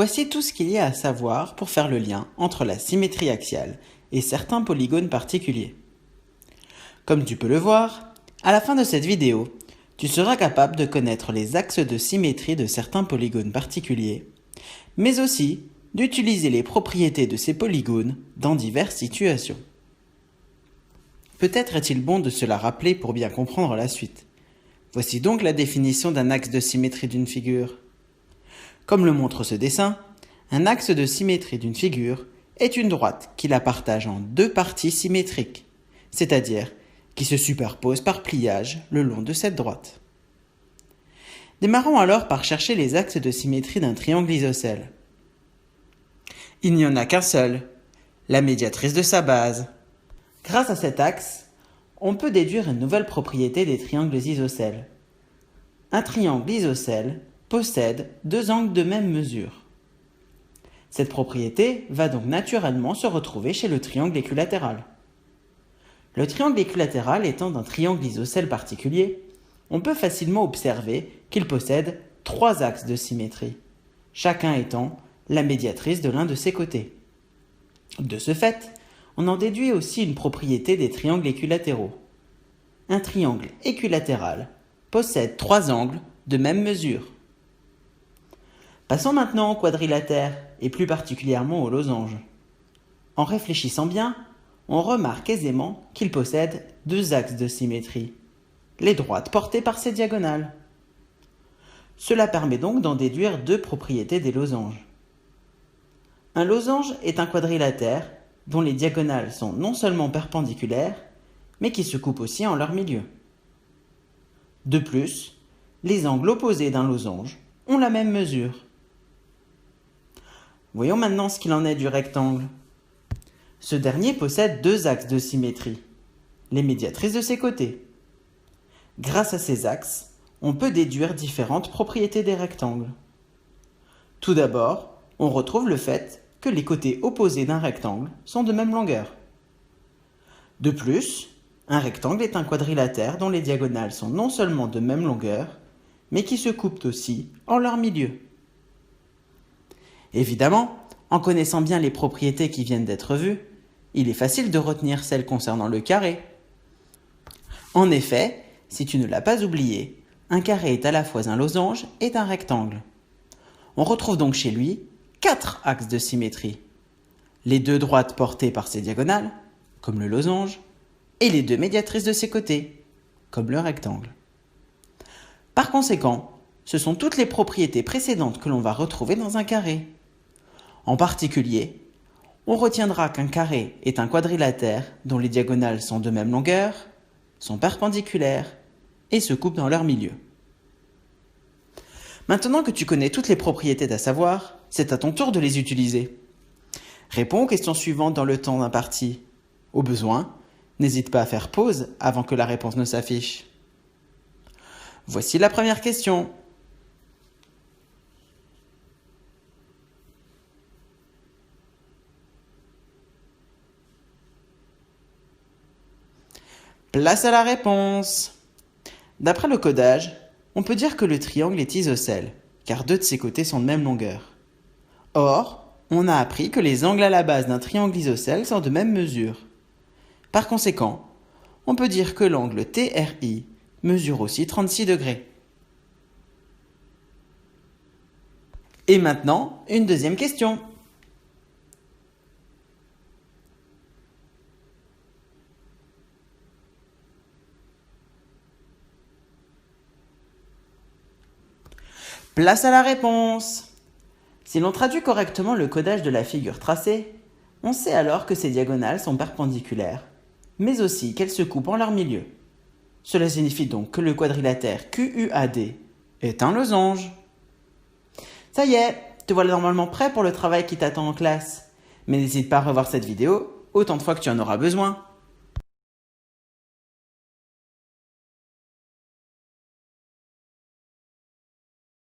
Voici tout ce qu'il y a à savoir pour faire le lien entre la symétrie axiale et certains polygones particuliers. Comme tu peux le voir, à la fin de cette vidéo, tu seras capable de connaître les axes de symétrie de certains polygones particuliers, mais aussi d'utiliser les propriétés de ces polygones dans diverses situations. Peut-être est-il bon de se la rappeler pour bien comprendre la suite. Voici donc la définition d'un axe de symétrie d'une figure. Comme le montre ce dessin, un axe de symétrie d'une figure est une droite qui la partage en deux parties symétriques, c'est-à-dire qui se superposent par pliage le long de cette droite. Démarrons alors par chercher les axes de symétrie d'un triangle isocèle. Il n'y en a qu'un seul, la médiatrice de sa base. Grâce à cet axe, on peut déduire une nouvelle propriété des triangles isocèles. Un triangle isocèle possède deux angles de même mesure. Cette propriété va donc naturellement se retrouver chez le triangle équilatéral. Le triangle équilatéral étant un triangle isocèle particulier, on peut facilement observer qu'il possède trois axes de symétrie, chacun étant la médiatrice de l'un de ses côtés. De ce fait, on en déduit aussi une propriété des triangles équilatéraux. Un triangle équilatéral possède trois angles de même mesure. Passons maintenant au quadrilatère, et plus particulièrement au losange. En réfléchissant bien, on remarque aisément qu'il possède deux axes de symétrie, les droites portées par ses diagonales. Cela permet donc d'en déduire deux propriétés des losanges. Un losange est un quadrilatère dont les diagonales sont non seulement perpendiculaires, mais qui se coupent aussi en leur milieu. De plus, les angles opposés d'un losange ont la même mesure. Voyons maintenant ce qu'il en est du rectangle. Ce dernier possède deux axes de symétrie, les médiatrices de ses côtés. Grâce à ces axes, on peut déduire différentes propriétés des rectangles. Tout d'abord, on retrouve le fait que les côtés opposés d'un rectangle sont de même longueur. De plus, un rectangle est un quadrilatère dont les diagonales sont non seulement de même longueur, mais qui se coupent aussi en leur milieu. Évidemment, en connaissant bien les propriétés qui viennent d'être vues, il est facile de retenir celles concernant le carré. En effet, si tu ne l'as pas oublié, un carré est à la fois un losange et un rectangle. On retrouve donc chez lui quatre axes de symétrie. Les deux droites portées par ses diagonales, comme le losange, et les deux médiatrices de ses côtés, comme le rectangle. Par conséquent, ce sont toutes les propriétés précédentes que l'on va retrouver dans un carré. En particulier, on retiendra qu'un carré est un quadrilatère dont les diagonales sont de même longueur, sont perpendiculaires et se coupent dans leur milieu. Maintenant que tu connais toutes les propriétés à savoir, c'est à ton tour de les utiliser. Réponds aux questions suivantes dans le temps imparti. Au besoin, n'hésite pas à faire pause avant que la réponse ne s'affiche. Voici la première question. Place à la réponse. D'après le codage, on peut dire que le triangle est isocèle, car deux de ses côtés sont de même longueur. Or, on a appris que les angles à la base d'un triangle isocèle sont de même mesure. Par conséquent, on peut dire que l'angle TRI mesure aussi 36 degrés. Et maintenant, une deuxième question. Place à la réponse. Si l'on traduit correctement le codage de la figure tracée, on sait alors que ces diagonales sont perpendiculaires, mais aussi qu'elles se coupent en leur milieu. Cela signifie donc que le quadrilatère QUAD est un losange. Ça y est, te voilà normalement prêt pour le travail qui t'attend en classe. Mais n'hésite pas à revoir cette vidéo autant de fois que tu en auras besoin.